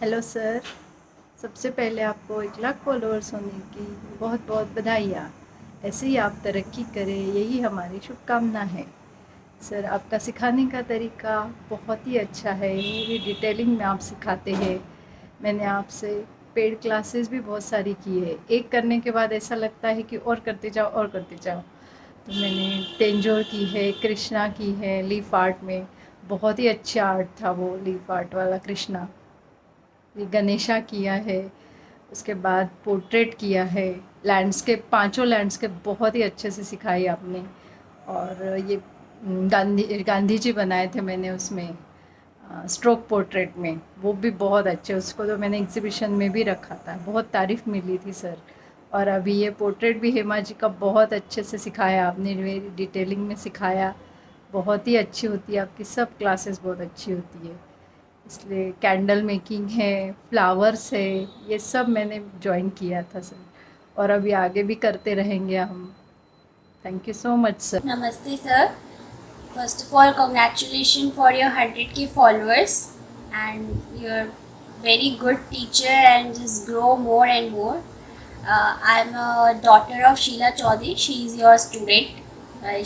Hello sir. सबसे पहले आपको 1 लाख फॉलोअर्स होने की बहुत बहुत बधाइयाँ। ऐसे ही आप तरक्की करें, यही हमारी शुभकामना है। सर, आपका सिखाने का तरीका बहुत ही अच्छा है, ये डिटेलिंग में आप सिखाते हैं। मैंने आपसे पेड क्लासेस भी बहुत सारी की है। एक करने के बाद ऐसा लगता है कि और करते जाओ और करते जाओ। तो मैंने तेंजोर की है, कृष्णा की है, लीफ आर्ट में। बहुत ही अच्छा आर्ट था वो लीफ आर्ट वाला कृष्णा। ये गणेशा किया है, उसके बाद पोर्ट्रेट किया है, लैंडस्केप, पांचों लैंडस्केप बहुत ही अच्छे से सिखाई आपने। और ये गांधी गांधी जी बनाए थे मैंने उसमें, स्ट्रोक पोर्ट्रेट में। वो भी बहुत अच्छे, उसको तो मैंने एग्जीबिशन में भी रखा था, बहुत तारीफ़ मिली थी सर। और अभी ये पोर्ट्रेट भी हेमा जी का बहुत अच्छे से सिखाया आपने, मेरी डिटेलिंग में सिखाया। बहुत ही अच्छी होती है आपकी, सब क्लासेस बहुत अच्छी होती है। इसलिए कैंडल मेकिंग है, फ्लावर्स है, ये सब मैंने जॉइन किया था सर। और अभी आगे भी करते रहेंगे हम। Thank you so much sir. Namaste, sir. First of all, congratulations for your 100K followers, and you're very good teacher and just grow more and more. I'm a daughter of Sheila Chaudhary. She is your student.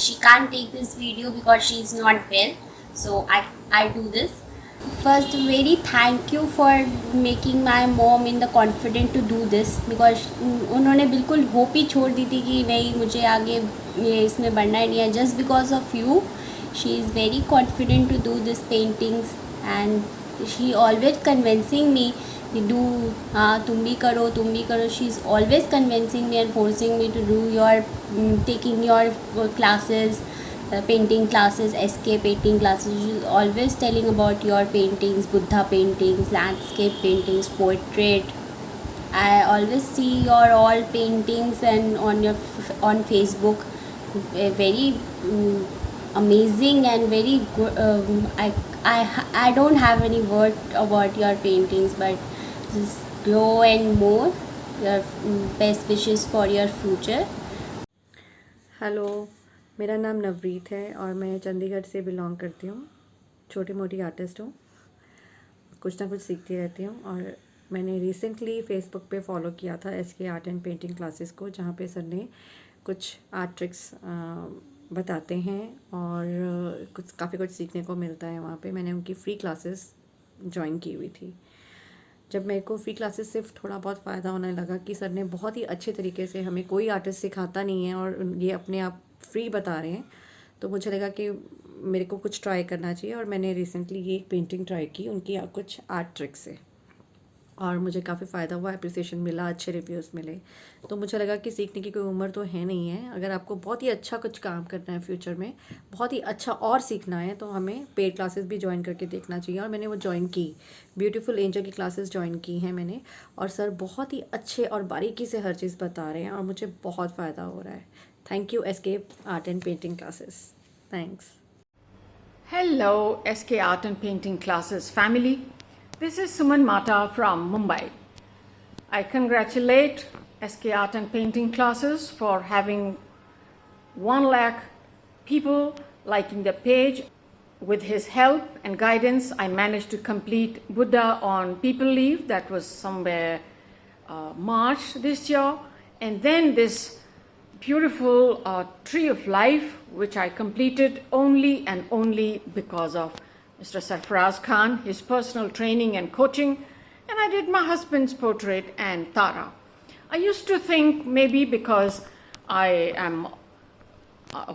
She can't take this video because she is not well, so I do this. First, very thank you for making my mom in the confident to do this, because उन्होंने बिल्कुल hope ही छोड़ दी थी कि नहीं, मुझे आगे ये इसमें बढ़ना ही नहीं है. Just because of you she is very confident to do this paintings, and she always convincing me do, हाँ तुम भी करो तुम भी करो. She is always convincing me and forcing me to do your taking your classes, painting classes, SK painting classes. She's always telling about your paintings, Buddha paintings, landscape paintings, portrait. I always see your all paintings and on Facebook. Very amazing and very good. I don't have any word about your paintings, but just grow and more. Your best wishes for your future. Hello, मेरा नाम नवरीत है और मैं चंडीगढ़ से belong करती हूँ। छोटी मोटी आर्टिस्ट हूँ, कुछ ना कुछ सीखती रहती हूँ। और मैंने रिसेंटली फेसबुक पे फॉलो किया था SK art and painting classes को, जहाँ पे सर ने कुछ आर्ट ट्रिक्स बताते हैं और कुछ काफ़ी कुछ सीखने को मिलता है वहाँ पे। मैंने उनकी फ्री क्लासेस ज्वाइन की हुई थी। जब मेरे को फ्री क्लासेस से थोड़ा बहुत फ़ायदा होने लगा कि सर ने बहुत ही अच्छे तरीके से, हमें कोई आर्टिस्ट सिखाता नहीं है और ये अपने आप फ्री बता रहे हैं, तो मुझे लगा कि मेरे को कुछ ट्राई करना चाहिए। और मैंने रिसेंटली ये एक पेंटिंग ट्राई की उनकी कुछ आर्ट ट्रिक से, और मुझे काफ़ी फ़ायदा हुआ, एप्रिसिएशन मिला, अच्छे रिव्यूज़ मिले। तो मुझे लगा कि सीखने की कोई उम्र तो है नहीं है। अगर आपको बहुत ही अच्छा कुछ काम करना है फ्यूचर में, बहुत ही अच्छा और सीखना है, तो हमें पेड क्लासेस भी ज्वाइन करके देखना चाहिए। और मैंने वो ज्वाइन की, ब्यूटीफुल एंजल की क्लासेस ज्वाइन की हैं मैंने। और सर बहुत ही अच्छे और बारीकी से हर चीज़ बता रहे हैं और मुझे बहुत फ़ायदा हो रहा है। Thank you SK art and painting classes. Thanks. Hello, SK Art and Painting Classes family. This is Suman Mata from Mumbai. I congratulate SK Art and Painting Classes for having 1 lakh people liking the page. With his help and guidance, I managed to complete Buddha on People Leave. That was somewhere March this year. And then this beautiful Tree of Life, which I completed only and only because of Mr. Sarfaraz Khan, his personal training and coaching. And I did my husband's portrait and Tara. I used to think maybe because I am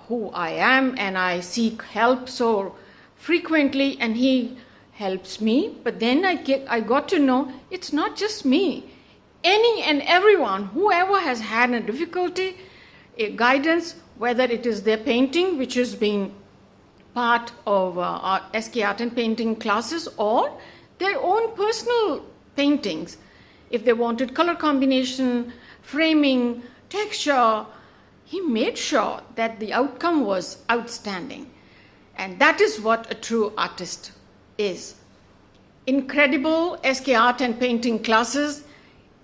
who I am and I seek help so frequently and he helps me. But then I got to know it's not just me. Any and everyone, whoever has had a difficulty, a guidance, whether it is their painting, which has been part of SK Art and Painting classes, or their own personal paintings. If they wanted color combination, framing, texture, he made sure that the outcome was outstanding. And that is what a true artist is. Incredible SK Art and Painting classes.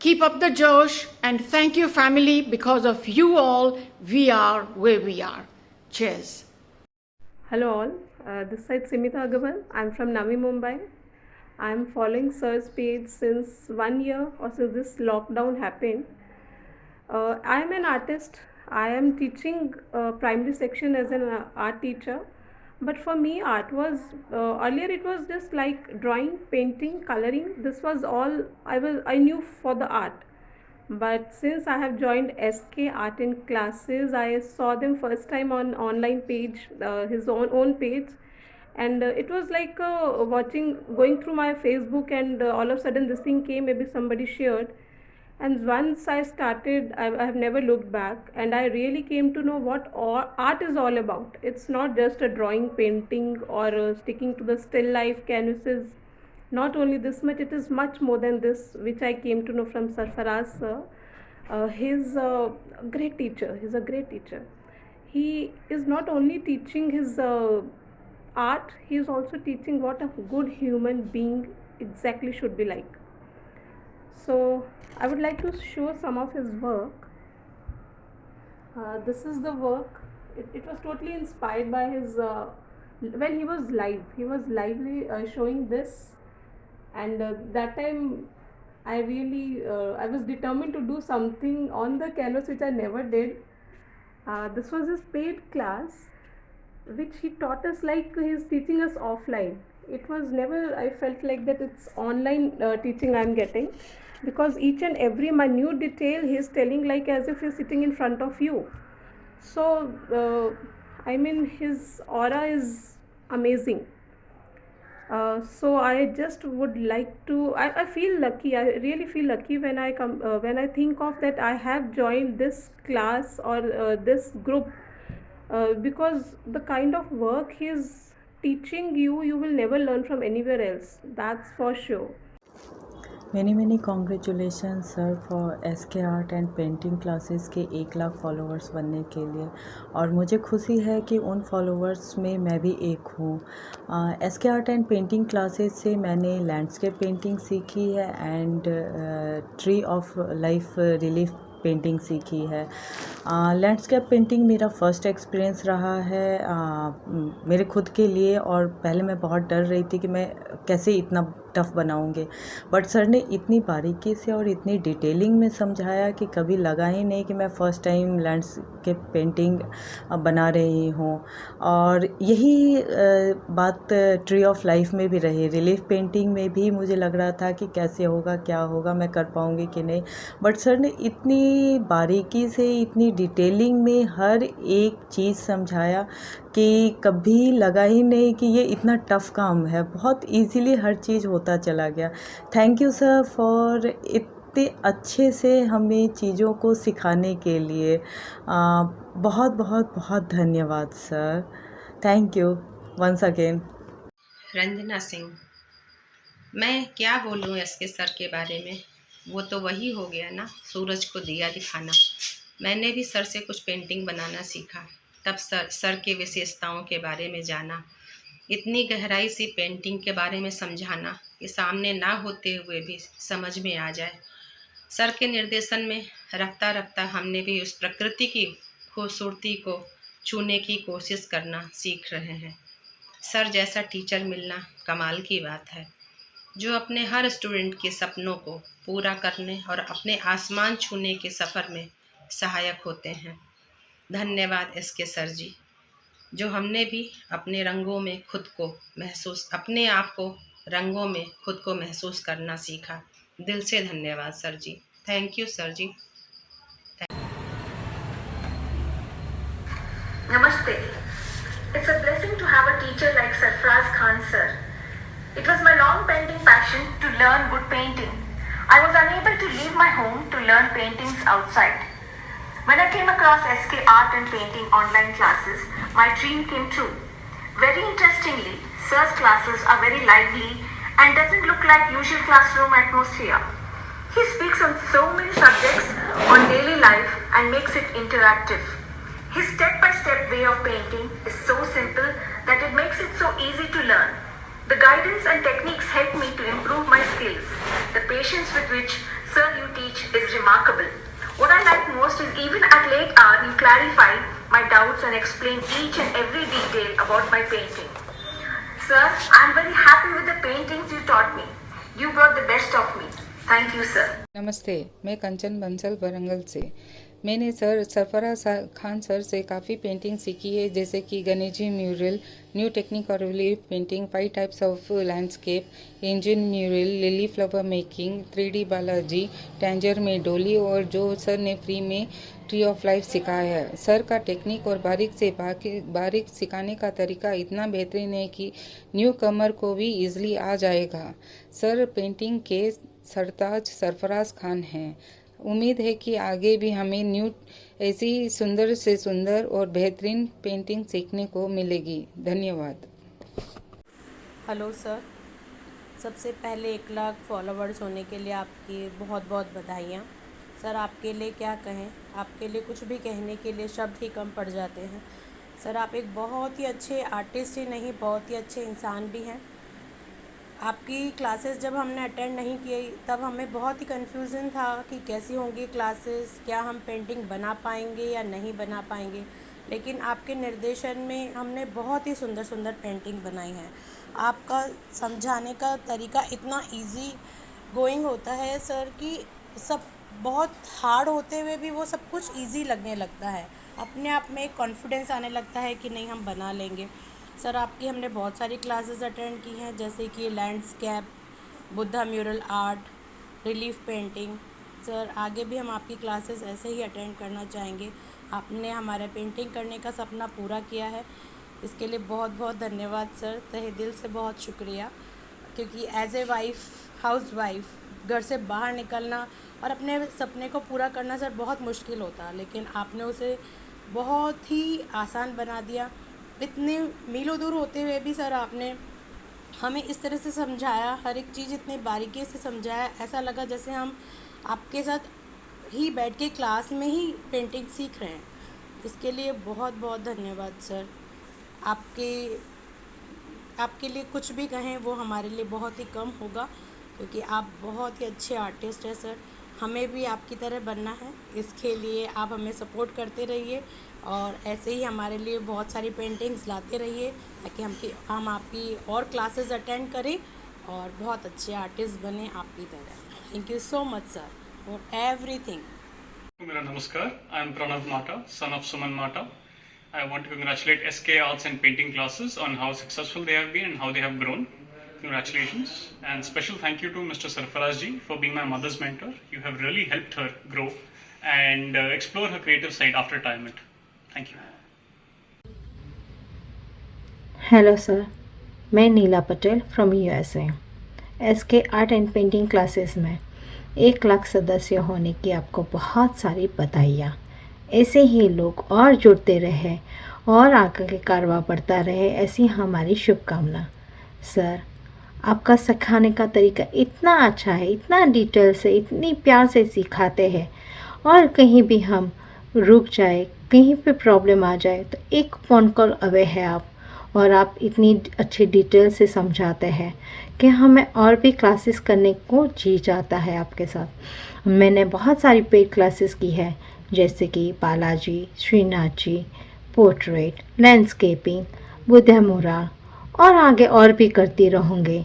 Keep up the Josh, and thank you family, because of you all we are where we are. Cheers. Hello all, this side Simita Agarwal. I'm from Navi Mumbai. I'm following Sir's page since 1 year or since this lockdown happened. I am an artist. I am teaching primary section as an art teacher. But for me, art was earlier. It was just like drawing, painting, coloring. This was all I knew for the art. But since I have joined SK Art in Classes, I saw them first time on online page, his own page, and it was like going through my Facebook, and all of a sudden this thing came. Maybe somebody shared, and once I started, I have never looked back, and I really came to know what art is all about. It's not just a drawing, painting, or sticking to the still life canvases. Not only this much, it is much more than this, which I came to know from Sarfaraz sir. He's a great teacher. He's a great teacher. He is not only teaching his art, he is also teaching what a good human being exactly should be like. So I would like to show some of his work. This is the work. It was totally inspired by his when he was live. He was lively showing this, and that time I really I was determined to do something on the canvas which I never did. This was his paid class, which he taught us like he's teaching us offline. It was never, I felt like that it's online teaching I'm getting, because each and every minute detail he's telling like as if he's sitting in front of you. So I mean, his aura is amazing. So I just would like to. I feel lucky. I really feel lucky when I come when I think of that I have joined this class or this group, because the kind of work he's teaching you, you will never learn from anywhere else. That's for sure. many congratulation sir for SK art and painting classes के 1 lakh followers बनने के लिए, और मुझे खुशी है कि उन फॉलोअर्स में मैं भी एक हूँ। SK art and painting classes से मैंने लैंडस्केप पेंटिंग सीखी है and tree of life relief painting सीखी है। लैंडस्केप पेंटिंग मेरा फर्स्ट एक्सपीरियंस रहा है मेरे खुद के लिए, और पहले मैं बहुत डर रही थी कि मैं कैसे इतना टफ़ बनाऊंगे, बट सर ने इतनी बारीकी से और इतनी डिटेलिंग में समझाया कि कभी लगा ही नहीं कि मैं फ़र्स्ट टाइम लैंडस्केप पेंटिंग बना रही हूँ। और यही बात ट्री ऑफ लाइफ में भी रही। रिलीफ पेंटिंग में भी मुझे लग रहा था कि कैसे होगा, क्या होगा, मैं कर पाऊँगी कि नहीं, बट सर ने इतनी बारीकी से, इतनी डिटेलिंग में हर एक चीज़ समझाया कि कभी लगा ही नहीं कि ये इतना टफ़ काम है। बहुत इजीली हर चीज़ होता चला गया। थैंक यू सर फॉर इतने अच्छे से हमें चीज़ों को सिखाने के लिए। बहुत बहुत बहुत धन्यवाद sir. Thank you once again. Ranjana Singh. मैं क्या बोलूँ एसके सर के बारे में, वो तो वही हो गया ना, सूरज को दिया दिखाना। मैंने भी सर से कुछ पेंटिंग बनाना सीखा, तब सर के विशेषताओं के बारे में जाना। इतनी गहराई से पेंटिंग के बारे में समझाना कि सामने ना होते हुए भी समझ में आ जाए। सर के निर्देशन में रफ्ता रफ्ता हमने भी उस प्रकृति की खूबसूरती को छूने की कोशिश करना सीख रहे हैं। सर जैसा टीचर मिलना कमाल की बात है, जो अपने हर स्टूडेंट के सपनों को पूरा करने और अपने आसमान छूने के सफ़र में सहायक होते हैं। धन्यवाद एसके सर जी, जो हमने भी अपने रंगों में खुद को महसूस, अपने आप को रंगों में खुद को महसूस करना सीखा। दिल से धन्यवाद sir ji. Thank you sir ji. Namaste. It's a blessing to have a teacher like Sarfaraz Khan sir. It was my long pending passion to learn wood painting. I was unable to leave my home to learn paintings outside. When I came across SK Art and Painting online classes, my dream came true. Very interestingly, sir's classes are very lively and doesn't look like usual classroom atmosphere. He speaks on so many subjects on daily life and makes it interactive. His step-by-step way of painting is so simple that it makes it so easy to learn. The guidance and techniques help me to improve my skills. The patience with which sir you teach is remarkable. What I like most is even at late hour you clarify my doubts and explain each and every detail about my painting. Sir, I am very happy with the paintings you taught me. You brought the best of me. Thank you, sir. नमस्ते, मैं कंचन बंसल वरंगल से। मैंने sir Sarfaraz Khan sir से काफ़ी painting सीखी है, जैसे कि Ganesh ji mural, new technique और relief painting, 5 types of landscape, engine mural, lily flower making, 3D Balaji, Tanjore में डोली, और जो सर ने फ्री में ट्री ऑफ लाइफ सिखाया है। सर का टेक्निक और बारीक सिखाने का तरीका इतना बेहतरीन है कि न्यू कमर को भी इजीली आ जाएगा। सर पेंटिंग के सरताज सरफराज खान हैं। उम्मीद है कि आगे भी हमें ऐसी सुंदर से सुंदर और बेहतरीन पेंटिंग सीखने को मिलेगी। धन्यवाद। हेलो सर, सबसे पहले 1 लाख फॉलोवर्स होने के लिए आपकी बहुत बहुत बधाइयाँ। सर आपके लिए क्या कहें, आपके लिए कुछ भी कहने के लिए शब्द ही कम पड़ जाते हैं। सर आप एक बहुत ही अच्छे आर्टिस्ट ही नहीं, बहुत ही अच्छे इंसान भी हैं। आपकी क्लासेस जब हमने अटेंड नहीं की तब हमें बहुत ही कन्फ्यूज़न था कि कैसी होंगी क्लासेस, क्या हम पेंटिंग बना पाएंगे या नहीं बना पाएंगे, लेकिन आपके निर्देशन में हमने बहुत ही सुंदर सुंदर पेंटिंग बनाई है। आपका समझाने का तरीका इतना इजी गोइंग होता है सर कि सब बहुत हार्ड होते हुए भी वो सब कुछ इजी लगने लगता है। अपने आप में एक कॉन्फिडेंस आने लगता है कि नहीं हम बना लेंगे। सर आपकी हमने बहुत सारी क्लासेस अटेंड की हैं, जैसे कि landscape, Buddha mural art, relief painting. Sir आगे भी हम आपकी क्लासेस ऐसे ही अटेंड करना चाहेंगे। आपने हमारा पेंटिंग करने का सपना पूरा किया है, इसके लिए बहुत बहुत धन्यवाद सर, तहे दिल से बहुत शुक्रिया। क्योंकि as a wife, housewife, घर से बाहर निकलना और अपने सपने को पूरा करना सर बहुत मुश्किल होता, लेकिन आपने उसे बहुत ही आसान बना दिया। इतने मीलों दूर होते हुए भी सर आपने हमें इस तरह से समझाया, हर एक चीज़ इतनी बारीकी से समझाया, ऐसा लगा जैसे हम आपके साथ ही बैठ के क्लास में ही पेंटिंग सीख रहे हैं। इसके लिए बहुत बहुत धन्यवाद सर। आपके लिए कुछ भी कहें वो हमारे लिए बहुत ही कम होगा, क्योंकि आप बहुत ही अच्छे आर्टिस्ट हैं सर। हमें भी आपकी तरह बनना है, इसके लिए आप हमें सपोर्ट करते रहिए और ऐसे ही हमारे लिए बहुत सारी पेंटिंग्स लाते रहिए, ताकि हम आपकी और क्लासेस अटेंड करें और बहुत अच्छे आर्टिस्ट बने आपकी तरह। Thank you so much sir for everything. मेरा नमस्कार, आई एम प्रणव माटा, सन ऑफ सुमन माटा. I want to congratulate SK Arts and Painting classes on how successful they have been and how they have grown. Congratulations, and special thank you to Mr. Sarfaraz ji for being my mother's mentor. You have really helped her grow and explore her creative side after retirement. Thank you. Hello sir, मैं Neela Patel from USA। SK art and painting classes में 1 लाख सदस्य होने की आपको बहुत सारी बधाइयाँ। ऐसे ही लोग और जुड़ते रहे और आगे कारवां बढ़ता रहे, ऐसी हमारी शुभकामना। सर आपका सिखाने का तरीका इतना अच्छा है, इतना डिटेल से, इतनी प्यार से सिखाते हैं, और कहीं भी हम रुक जाए, कहीं पे प्रॉब्लम आ जाए तो एक फ़ोन कॉल अवे है आप, और आप इतनी अच्छी डिटेल से समझाते हैं कि हमें और भी क्लासेस करने को जी जाता है आपके साथ। मैंने बहुत सारी पेड क्लासेस की है, जैसे कि Balaji, Shrinath ji, portrait, landscaping, Buddha mural, और आगे और भी करती रहूँगी।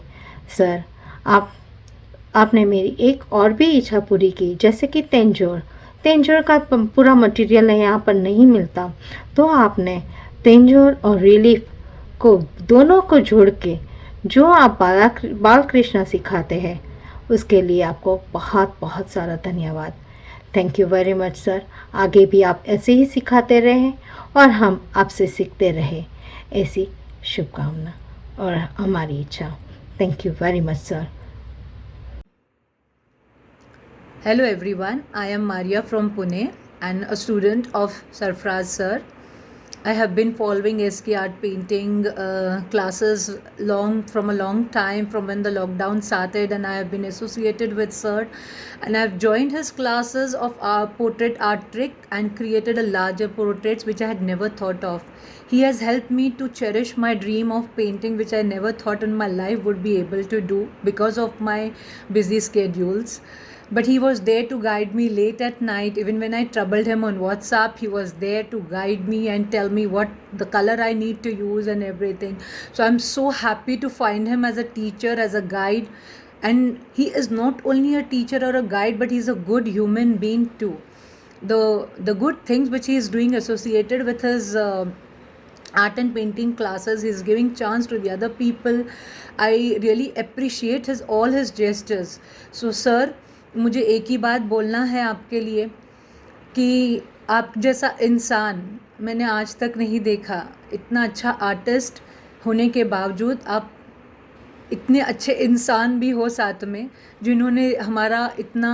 सर आपने मेरी एक और भी इच्छा पूरी की, जैसे कि तेंजोर का पूरा मटेरियल यहाँ पर नहीं मिलता, तो आपने तेंजोर और रिलीफ को दोनों को जोड़ के जो आप बाल कृष्णा सिखाते हैं, उसके लिए आपको बहुत बहुत सारा धन्यवाद। Thank you very much sir. आगे भी आप ऐसे ही सिखाते रहें और हम आपसे सीखते रहें, ऐसी शुभकामना और हमारी इच्छा। Thank you very much sir. Hello everyone, I am Maria from Pune and a student of Sarfraz sir. I have been following SK Art Painting classes from a long time, from when the lockdown started, and I have been associated with sir, and I have joined his classes of our portrait art trick and created a larger portraits which I had never thought of. He has helped me to cherish my dream of painting, which I never thought in my life would be able to do because of my busy schedules. But he was there to guide me late at night. Even when I troubled him on WhatsApp, he was there to guide me and tell me what the color I need to use and everything. So I'm so happy to find him as a teacher, as a guide, and he is not only a teacher or a guide, but he's a good human being too. The good things which he is doing associated with his art and painting classes, he's giving chance to the other people. I really appreciate his all his gestures. So sir, मुझे एक ही बात बोलना है आपके लिए कि आप जैसा इंसान मैंने आज तक नहीं देखा. इतना अच्छा आर्टिस्ट होने के बावजूद आप इतने अच्छे इंसान भी हो साथ में, जिन्होंने हमारा इतना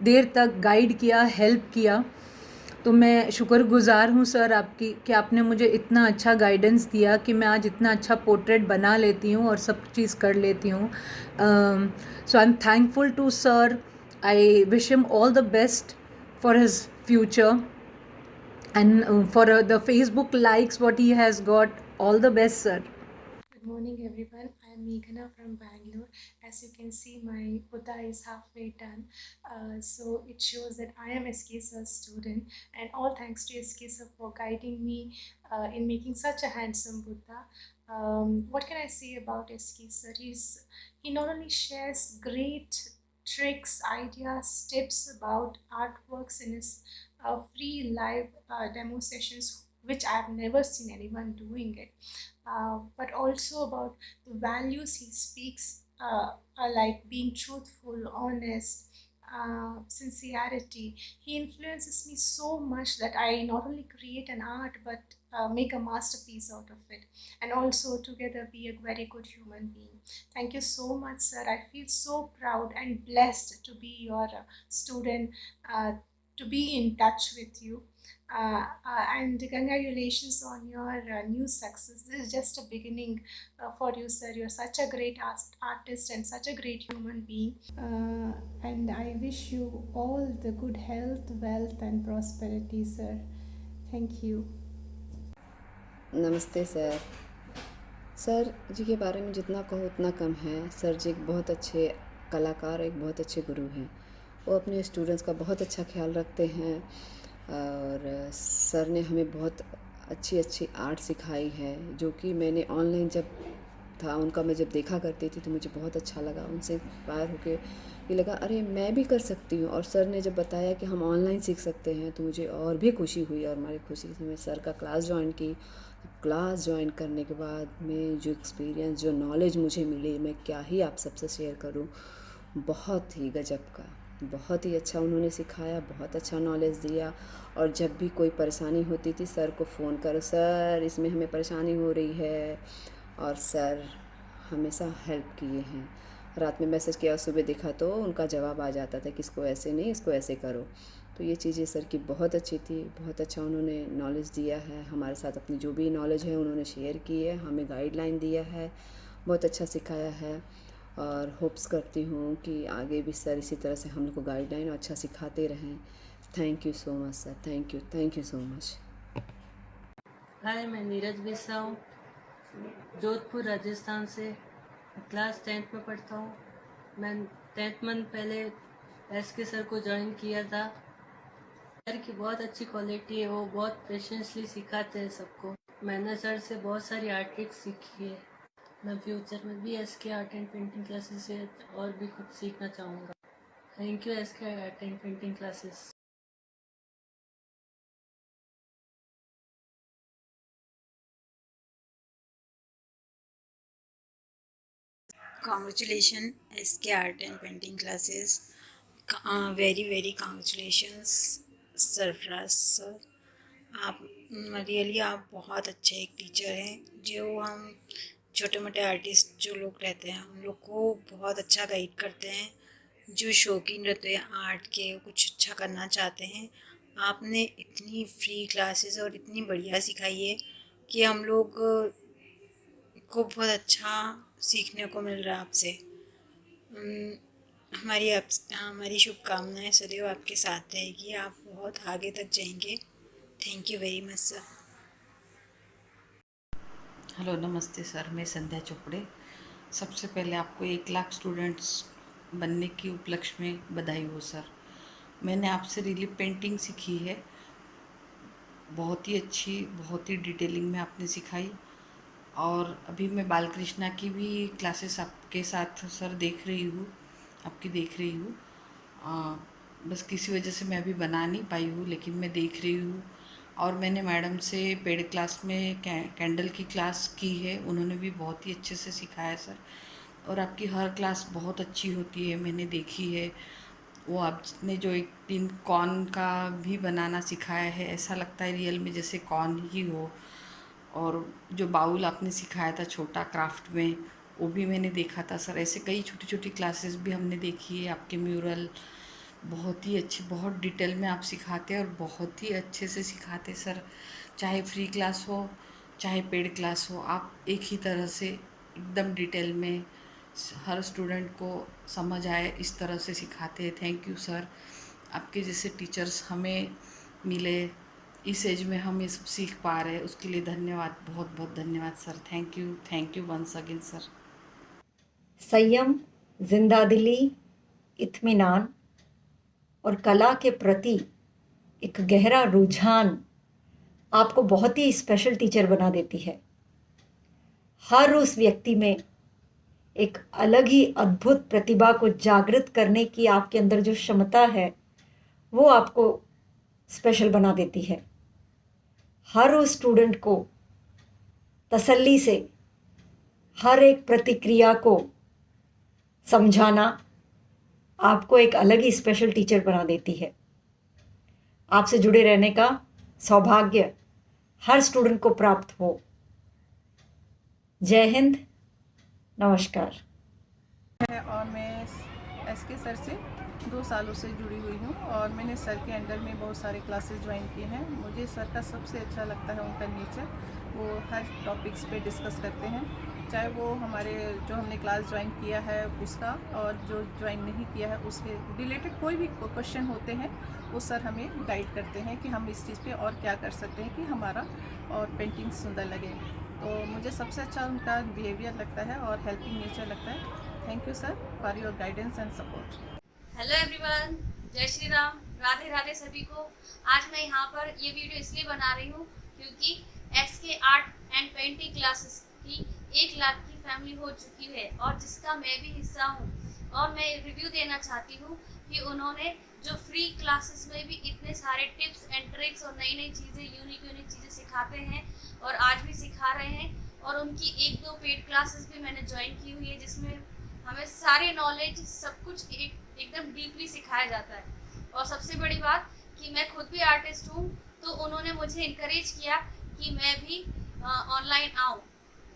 देर तक गाइड किया, हेल्प किया. तो मैं शुक्रगुज़ार हूँ सर आपकी कि आपने मुझे इतना अच्छा गाइडेंस दिया कि मैं आज इतना अच्छा पोर्ट्रेट बना लेती हूँ और सब चीज़ कर लेती हूँ. So I am thankful to sir. I wish him all the best for his future and for the Facebook likes what he has got. All the best, sir. Good morning, everyone. I am Meghana from Bangalore. As you can see, my Buddha is halfway done. So it shows that I am SK sir's student, and all thanks to SK sir for guiding me in making such a handsome Buddha. What can I say about SK sir? He not only shares great tricks, ideas, tips about artworks in his free live demo sessions, which I have never seen anyone doing it. But also about the values he speaks, are like being truthful, honest, sincerity. He influences me so much that I not only create an art but make a masterpiece out of it, and also together be a very good human being. Thank you so much, sir. I feel so proud and blessed to be your student, to be in touch with you. And congratulations on your new success. This is just a beginning for you, sir. You're such a great artist and such a great human being. And I wish you all the good health, wealth, and prosperity, sir. Thank you. नमस्ते sir. Sir जी के बारे में जितना कहो उतना कम है. Sir जी एक बहुत अच्छे कलाकार, एक बहुत अच्छे गुरु हैं. वो अपने स्टूडेंट्स का बहुत अच्छा ख्याल रखते हैं, और सर ने हमें बहुत अच्छी आर्ट सिखाई है, जो कि मैंने ऑनलाइन जब था उनका मैं जब देखा करती थी तो मुझे बहुत अच्छा लगा. उनसे इंस्पायर होके ये लगा अरे मैं भी कर सकती हूँ. और सर ने जब बताया कि हम ऑनलाइन सीख सकते हैं तो मुझे और भी खुशी हुई, और हमारी खुशी से मैं सर का क्लास ज्वाइन की. क्लास ज्वाइन करने के बाद में जो एक्सपीरियंस, जो नॉलेज मुझे मिली, मैं क्या ही आप सबसे शेयर करूँ. बहुत ही गजब का, बहुत ही अच्छा उन्होंने सिखाया, बहुत अच्छा नॉलेज दिया. और जब भी कोई परेशानी होती थी सर को फ़ोन करो, सर इसमें हमें परेशानी हो रही है, और सर हमेशा हेल्प किए हैं. रात में मैसेज किया, सुबह देखा तो उनका जवाब आ जाता था कि इसको ऐसे नहीं, इसको ऐसे करो. तो ये चीज़ें सर की बहुत अच्छी थी. बहुत अच्छा उन्होंने नॉलेज दिया है हमारे साथ. अपनी जो भी नॉलेज है उन्होंने शेयर की है, हमें गाइडलाइन दिया है, बहुत अच्छा सिखाया है. और होप्स करती हूँ कि आगे भी सर इसी तरह से हम लोग को गाइडलाइन अच्छा सिखाते रहें. Thank you so much sir. Thank you so much. Hi, मैं नीरज बिस्सा हूँ, जोधपुर राजस्थान से. क्लास 10th में पढ़ता हूँ. मैं 10th मंथ पहले SK सर को ज्वाइन किया था. सर की बहुत अच्छी क्वालिटी है, वो बहुत पेशेंसली सिखाते हैं सबको. मैंने सर से बहुत सारी आर्ट ट्रिक्स सीखी है. मैं फ्यूचर में भी SK art and painting classes से और भी कुछ सीखना चाहूँगा. Thank you SK art and painting classes. Congratulations SK Art and Painting Classes. Very congratulations Sarfaraz sir. आप रियली आप बहुत अच्छे एक टीचर हैं. जो हम छोटे मोटे आर्टिस्ट जो लोग रहते हैं उन लोग को बहुत अच्छा गाइड करते हैं. जो शौकीन रहते हैं आर्ट के, कुछ अच्छा करना चाहते हैं, आपने इतनी फ्री क्लासेस और इतनी बढ़िया सिखाई है कि हम लोग को बहुत अच्छा सीखने को मिल रहा है आपसे. हमारी शुभकामनाएं सदैव आपके साथ रहेगी. आप बहुत आगे तक जाएंगे. Thank you very much sir. Hello, नमस्ते सर. मैं संध्या चोपड़े. सबसे पहले आपको 1 लाख स्टूडेंट्स बनने की उपलक्ष्य में बधाई हो सर. मैंने आपसे रिलीफ पेंटिंग सीखी है, बहुत ही अच्छी, बहुत ही डिटेलिंग में आपने सिखाई. और अभी मैं बालकृष्णा की भी क्लासेस आपके साथ सर देख रही हूँ. आपकी देख रही हूँ। बस किसी वजह से मैं अभी बना नहीं पाई हूँ, लेकिन मैं देख रही हूँ। और मैंने मैडम से पेड क्लास में कैंडल की क्लास की है, उन्होंने भी बहुत ही अच्छे से सिखाया सर। और आपकी हर क्लास बहुत अच्छी होती है, मैंने देखी है। वो आपने जो एक दिन कॉर्न का भी बनाना सिखाया है, ऐसा लगता है रियल में जैसे कॉर्न ही हो। और जो बाउल आपने सिखाया था छोटा क्राफ्ट में, वो भी मैंने देखा था सर। ऐसे कई छोटी छोटी क्लासेस भी हमने देखी है। आपके म्यूरल बहुत ही अच्छे, बहुत डिटेल में आप सिखाते हैं और बहुत ही अच्छे से सिखाते सर। चाहे फ्री क्लास हो चाहे पेड क्लास हो, आप एक ही तरह से एकदम डिटेल में हर स्टूडेंट को समझ आए इस तरह से सिखाते हैं। Thank you sir. आपके जैसे टीचर्स हमें मिले, इस एज में हम ये सब सीख पा रहे हैं, उसके लिए धन्यवाद, बहुत बहुत धन्यवाद sir. Thank you once again sir. संयम, जिंदादिली, इत्मीनान और कला के प्रति एक गहरा रुझान आपको बहुत ही स्पेशल टीचर बना देती है। हर उस व्यक्ति में एक अलग ही अद्भुत प्रतिभा को जागृत करने की आपके अंदर जो क्षमता है, वो आपको स्पेशल बना देती है। हर उस स्टूडेंट को तसल्ली से हर एक प्रतिक्रिया को समझाना आपको एक अलग ही स्पेशल टीचर बना देती है। आपसे जुड़े रहने का सौभाग्य हर स्टूडेंट को प्राप्त हो। जय हिंद, नमस्कार। और मैं एसके सर से 2 सालों से जुड़ी हुई हूँ और मैंने सर के अंडर में बहुत सारे क्लासेस ज्वाइन किए हैं। मुझे सर का सबसे अच्छा लगता है उनका नेचर। वो हर टॉपिक्स पे डिस्कस करते हैं, चाहे वो हमारे जो हमने क्लास ज्वाइन किया है उसका और जो ज्वाइन नहीं किया है उसके रिलेटेड कोई भी क्वेश्चन होते हैं, वो सर हमें गाइड करते हैं कि हम इस चीज़ पे और क्या कर सकते हैं कि हमारा और पेंटिंग सुंदर लगे। तो मुझे सबसे अच्छा उनका बिहेवियर लगता है और हेल्पिंग नेचर लगता है। Thank you sir for your guidance and support. Hello everyone, जय श्री राम, राधे राधे सभी को। आज मैं यहाँ पर ये वीडियो इसलिए बना रही हूँ क्योंकि SK art and painting classes की 1 लाख की फैमिली हो चुकी है और जिसका मैं भी हिस्सा हूँ। और मैं रिव्यू देना चाहती हूँ कि उन्होंने जो फ्री क्लासेस में भी इतने सारे टिप्स एंड ट्रिक्स और नई नई चीज़ें, यूनिक चीज़ें सिखाते हैं और आज भी सिखा रहे हैं। और उनकी 1-2 पेड क्लासेस भी मैंने ज्वाइन की हुई है जिसमें हमें सारे नॉलेज सब कुछ एकदम डीपली सिखाया जाता है। और सबसे बड़ी बात कि मैं खुद भी आर्टिस्ट हूँ, तो उन्होंने मुझे इनकरेज किया कि मैं भी ऑनलाइन आऊँ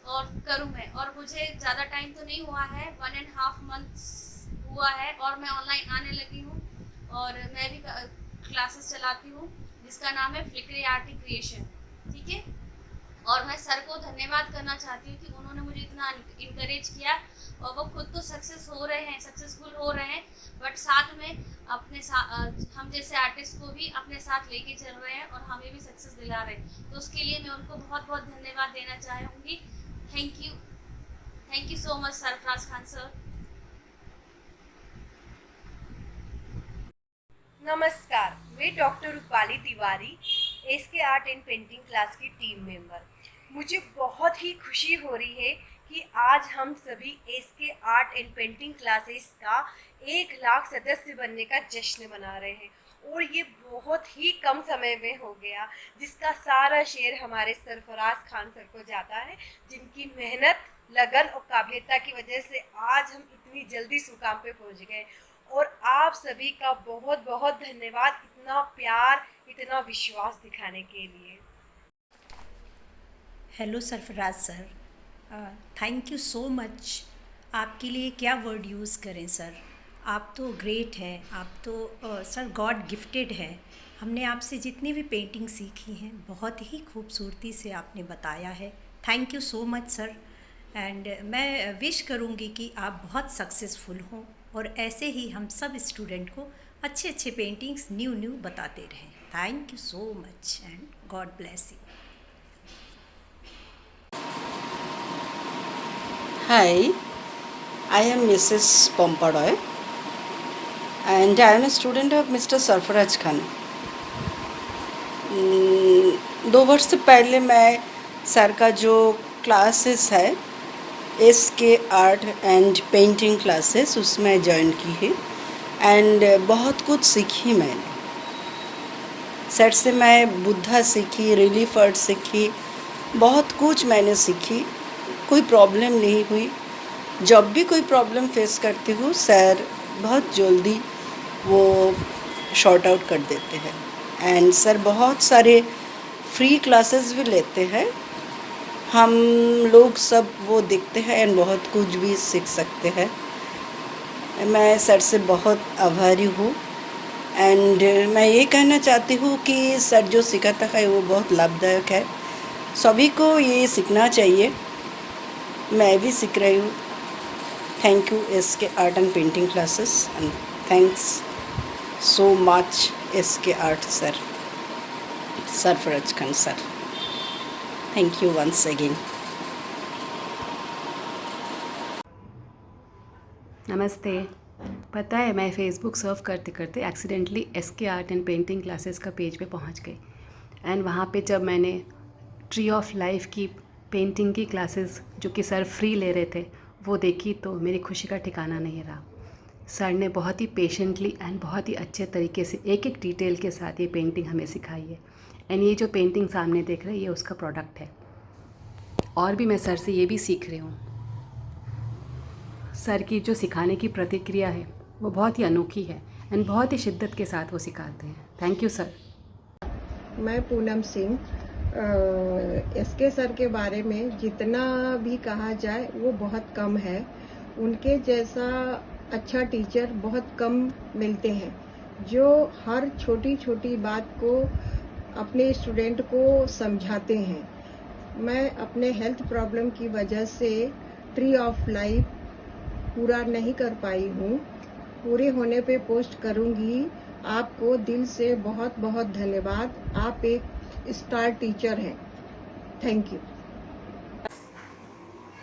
और करूँ मैं। और मुझे ज़्यादा टाइम तो नहीं हुआ है, 1.5 मंथ्स हुआ है और मैं ऑनलाइन आने लगी हूँ। और मैं भी क्लासेस चलाती हूँ जिसका नाम है फ्लिकरी आर्ट क्रिएशन, ठीक है। और मैं सर को धन्यवाद करना चाहती हूँ कि उन्होंने मुझे इतना इनकरेज किया और वो खुद तो सक्सेसफुल हो रहे हैं, बट साथ में अपने हम जैसे आर्टिस्ट को भी अपने साथ लेके चल रहे हैं और हमें भी सक्सेस दिला रहे हैं। तो उसके लिए मैं उनको बहुत बहुत धन्यवाद देना चाहूँगी। Thank you so much Sarfaraz Khan sir. नमस्कार, मैं doctor Rupali Tiwari, SK art and painting class की टीम मेंबर। मुझे बहुत ही खुशी हो रही है कि आज हम सभी SK art and painting classes का 1 लाख सदस्य बनने का जश्न मना रहे हैं और ये बहुत ही कम समय में हो गया, जिसका सारा श्रेय हमारे सरफराज खान सर को जाता है, जिनकी मेहनत, लगन और काबिलियत की वजह से आज हम इतनी जल्दी इस मुकाम पे पहुंच गए। और आप सभी का बहुत बहुत धन्यवाद इतना प्यार, इतना विश्वास दिखाने के लिए। Hello Sarfaraz sir, thank you so much. आपके लिए क्या वर्ड यूज़ करें सर, आप तो ग्रेट हैं, आप तो सर गॉड गिफ्टेड है। हमने आपसे जितनी भी पेंटिंग सीखी हैं बहुत ही खूबसूरती से आपने बताया है। Thank you so much sir. And मैं विश करूँगी कि आप बहुत सक्सेसफुल हों और ऐसे ही हम सब स्टूडेंट को अच्छे अच्छे पेंटिंग्स न्यू बताते रहें। Thank you so much and God bless you. Hi, I am Mrs. Pompadoy and I am a student of Mr. Sarfaraj Khan. 2 वर्ष से पहले मैं सर का जो क्लासेस है SK art and painting classes उसमें ज्वाइन की है एंड बहुत कुछ सीखी मैंने। सर से मैं बुद्धा सीखी, रिलीफ आर्ट सीखी, बहुत कुछ मैंने सीखी। कोई प्रॉब्लम नहीं हुई। जब भी कोई प्रॉब्लम फेस करती हूँ सर बहुत जल्दी वो शॉर्ट आउट कर देते हैं एंड सर बहुत सारे फ्री क्लासेस भी लेते हैं। हम लोग सब वो देखते हैं एंड बहुत कुछ भी सीख सकते हैं। मैं सर से बहुत आभारी हूँ एंड मैं ये कहना चाहती हूँ कि सर जो सिखाता है वो बहुत लाभदायक है। सभी को ये सीखना चाहिए। मैं भी सीख रही हूँ। Thank you SK art and painting classes and thanks so much SK art sir, Sarfaraz Khan sir. Thank you once again. नमस्ते। पता है मैं फ़ेसबुक सर्फ करते करते accidentally SK art and painting classes का पेज पे पहुंच गई एंड वहाँ पे जब मैंने ट्री ऑफ लाइफ की पेंटिंग की क्लासेस जो कि सर फ्री ले रहे थे वो देखी तो मेरी खुशी का ठिकाना नहीं रहा। सर ने बहुत ही पेशेंटली एंड बहुत ही अच्छे तरीके से एक एक डिटेल के साथ ये पेंटिंग हमें सिखाई है एंड ये जो पेंटिंग सामने देख रहे हैं ये उसका प्रोडक्ट है। और भी मैं सर से ये भी सीख रही हूँ। सर की जो सिखाने की प्रतिक्रिया है वो बहुत ही अनोखी है एंड बहुत ही शिद्दत के साथ वो सिखाते हैं। Thank you sir. मैं पूनम सिंह। SK सर के बारे में जितना भी कहा जाए वो बहुत कम है। उनके जैसा अच्छा टीचर बहुत कम मिलते हैं जो हर छोटी छोटी बात को अपने स्टूडेंट को समझाते हैं। मैं अपने हेल्थ प्रॉब्लम की वजह से ट्री ऑफ लाइफ पूरा नहीं कर पाई हूँ। पूरे होने पे पोस्ट करूँगी। आपको दिल से बहुत बहुत धन्यवाद। आप एक स्टार टीचर हैं। Thank you.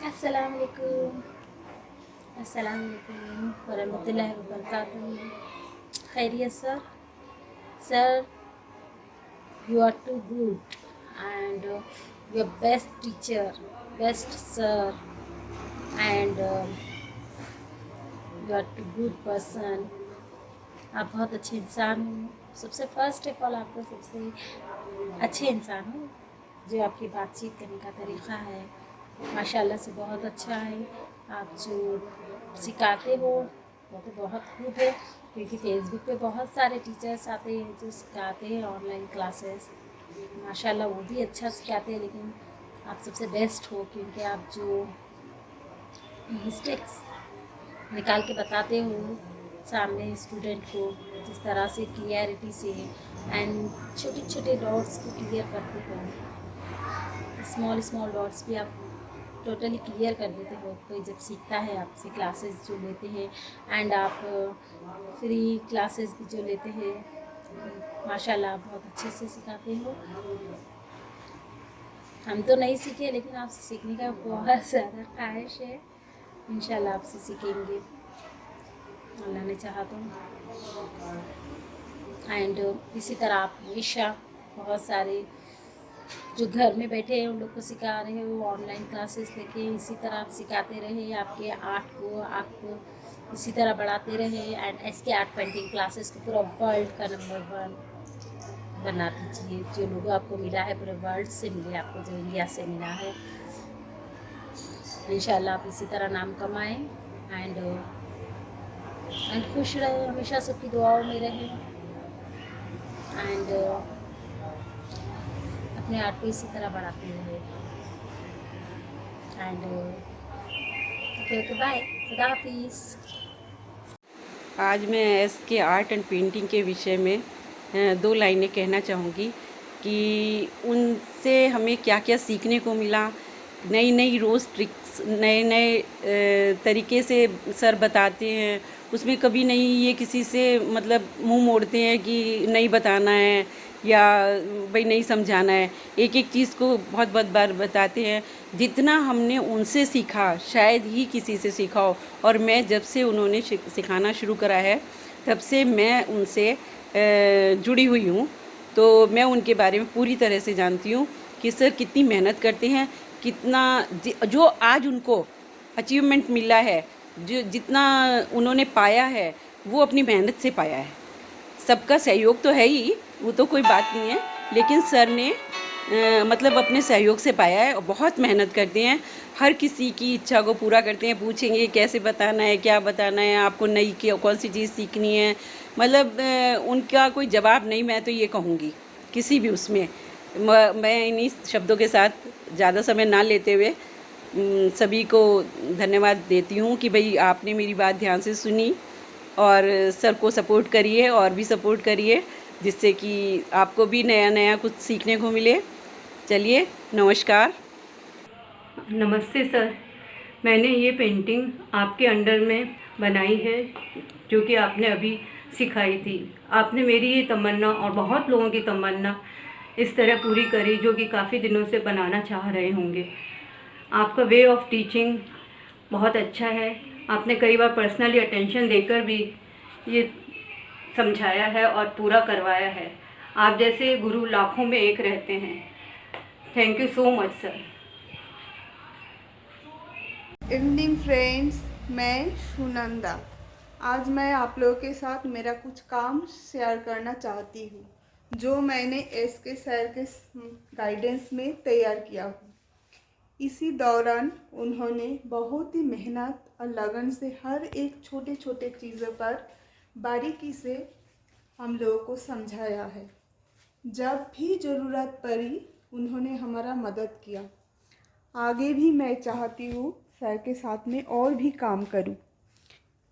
अस्सलाम वालेकुम वरहमतुल्लाहि वबरकातुहू। खैरियत sir? Sir you are too good and you are best teacher, best sir and you are too good person। आप बहुत अच्छे इंसान हो। सबसे फर्स्ट ऑफ ऑल आप तो सबसे अच्छे इंसान हो। जो आपकी बातचीत करने का तरीक़ा है माशाल्लाह से बहुत अच्छा है। आप जो सिखाते हो वो तो बहुत खूब है क्योंकि फेसबुक पे बहुत सारे टीचर्स आते हैं जो सिखाते हैं ऑनलाइन क्लासेस। माशाल्लाह वो भी अच्छा सिखाते हैं लेकिन आप सबसे बेस्ट हो क्योंकि आप जो मिस्टेक्स निकाल के बताते हो सामने स्टूडेंट को जिस तरह से क्लियरिटी से एंड छोटे छोटे डॉट्स को क्लियर करते हो। स्मॉल डॉट्स भी आप टोटली क्लियर कर देते हो। कोई जब सीखता है आपसे क्लासेस जो लेते हैं एंड आप फ्री क्लासेस भी जो लेते हैं माशाल्लाह आप बहुत अच्छे से सिखाते हो। हम तो नहीं सीखे लेकिन आपसे सीखने का बहुत ज़्यादा ख्वाहिश है। इंशाल्लाह आपसे सीखेंगे अल्लाह ने चाहा तो। एंड इसी तरह आप हमेशा बहुत सारे जो घर में बैठे हैं उन लोग को सिखा रहे हो ऑनलाइन क्लासेस लेके इसी तरह आप सिखाते रहे। आपके आर्ट को आप इसी तरह बढ़ाते रहे and SK art painting classes को पूरा वर्ल्ड का नंबर 1 बना दीजिए। जो लोगों आपको मिला है पूरे वर्ल्ड से मिले, आपको जो इंडिया से मिला है इंशाल्लाह आप इसी तरह नाम कमाएं एंड खुश रहे, हमेशा सबकी दुआओं में रहें एंड अपने आर्ट को इसी तरह बढ़ाते रहे एंड ओके बाय, खुदा हाफिज़। आज मैं SK आर्ट एंड पेंटिंग के विषय में 2 लाइनें कहना चाहूँगी कि उनसे हमें क्या क्या सीखने को मिला। नई रोज़ ट्रिक्स नए तरीके से सर बताते हैं। उसमें कभी नहीं ये किसी से मतलब मुंह मोड़ते हैं कि नहीं बताना है या भाई नहीं समझाना है। एक एक चीज़ को बहुत बार बताते हैं। जितना हमने उनसे सीखा शायद ही किसी से सीखा हो। और मैं जब से उन्होंने सिखाना शुरू करा है तब से मैं उनसे जुड़ी हुई हूँ। तो मैं उनके बारे में पूरी तरह से जानती हूँ कि सर कितनी मेहनत करते हैं, कितना जो आज उनको अचीवमेंट मिला है, जो जितना उन्होंने पाया है वो अपनी मेहनत से पाया है। सबका सहयोग तो है ही, वो तो कोई बात नहीं है, लेकिन सर ने मतलब अपने सहयोग से पाया है और बहुत मेहनत करते हैं, हर किसी की इच्छा को पूरा करते हैं। पूछेंगे कैसे बताना है, क्या बताना है, आपको नई कौन सी चीज़ सीखनी है, मतलब उनका कोई जवाब नहीं। मैं तो ये कहूँगी किसी भी उसमें मैं इन्हीं शब्दों के साथ ज़्यादा समय ना लेते हुए सभी को धन्यवाद देती हूँ कि भाई आपने मेरी बात ध्यान से सुनी और सर को सपोर्ट करिए और भी सपोर्ट करिए, जिससे कि आपको भी नया नया कुछ सीखने को मिले। चलिए, नमस्कार। नमस्ते सर, मैंने ये पेंटिंग आपके अंडर में बनाई है जो कि आपने अभी सिखाई थी। आपने मेरी ये तमन्ना और बहुत लोगों की तमन्ना इस तरह पूरी करी जो कि काफ़ी दिनों से बनाना चाह रहे होंगे। आपका वे ऑफ टीचिंग बहुत अच्छा है। आपने कई बार पर्सनली अटेंशन देकर भी ये समझाया है और पूरा करवाया है। आप जैसे गुरु लाखों में एक रहते हैं। Thank you so much sir. Evening friends, मैं सुनंदा। आज मैं आप लोगों के साथ मेरा कुछ काम शेयर करना चाहती हूँ जो मैंने एसके सर के गाइडेंस में तैयार किया हूँ। इसी दौरान उन्होंने बहुत ही मेहनत और लगन से हर एक छोटे छोटे चीज़ों पर बारीकी से हम लोगों को समझाया है। जब भी ज़रूरत पड़ी उन्होंने हमारा मदद किया। आगे भी मैं चाहती हूँ सर के साथ में और भी काम करूँ।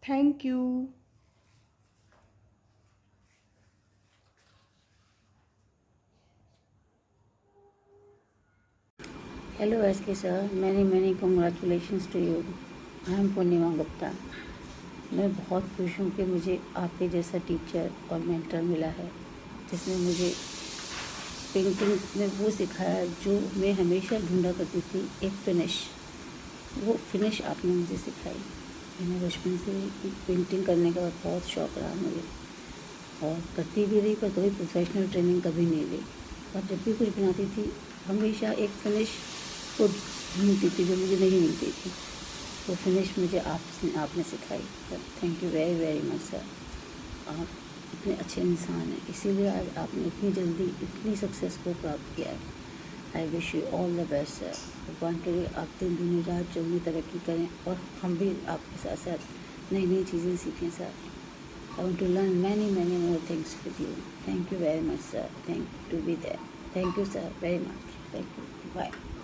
Thank you. Hello SK sir, many congratulations to you. I am Purnima Gupta. मैं बहुत खुश हूँ कि मुझे आपके जैसा टीचर और मेंटर मिला है जिसने मुझे पेंटिंग में वो सिखाया जो मैं हमेशा ढूंढा करती थी, एक फिनिश। वो फिनिश आपने मुझे सिखाई। मैंने बचपन से पेंटिंग करने का बहुत शौक़ रहा मुझे और करती भी रही, पर कभी प्रोफेशनल ट्रेनिंग कभी नहीं ली। और जब भी कुछ बनाती थी हमेशा एक फिनिश को ढूंढती थी जो मुझे नहीं मिलती थी। वो फिनिश मुझे आपने सिखाई। Sir thank you very very much sir. आप इतने अच्छे इंसान हैं, इसीलिए आज आपने इतनी जल्दी इतनी सक्सेस को प्राप्त किया है। I wish you all the best sir. भगवान के लिए आप दिन दिन रात चौगनी तरक्की करें और हम भी आपके साथ साथ नई नई चीज़ें सीखें sir. I want to learn many more things with you. Thank you very much sir. Thank you to be there. Thank you sir very much. Thank you. Bye.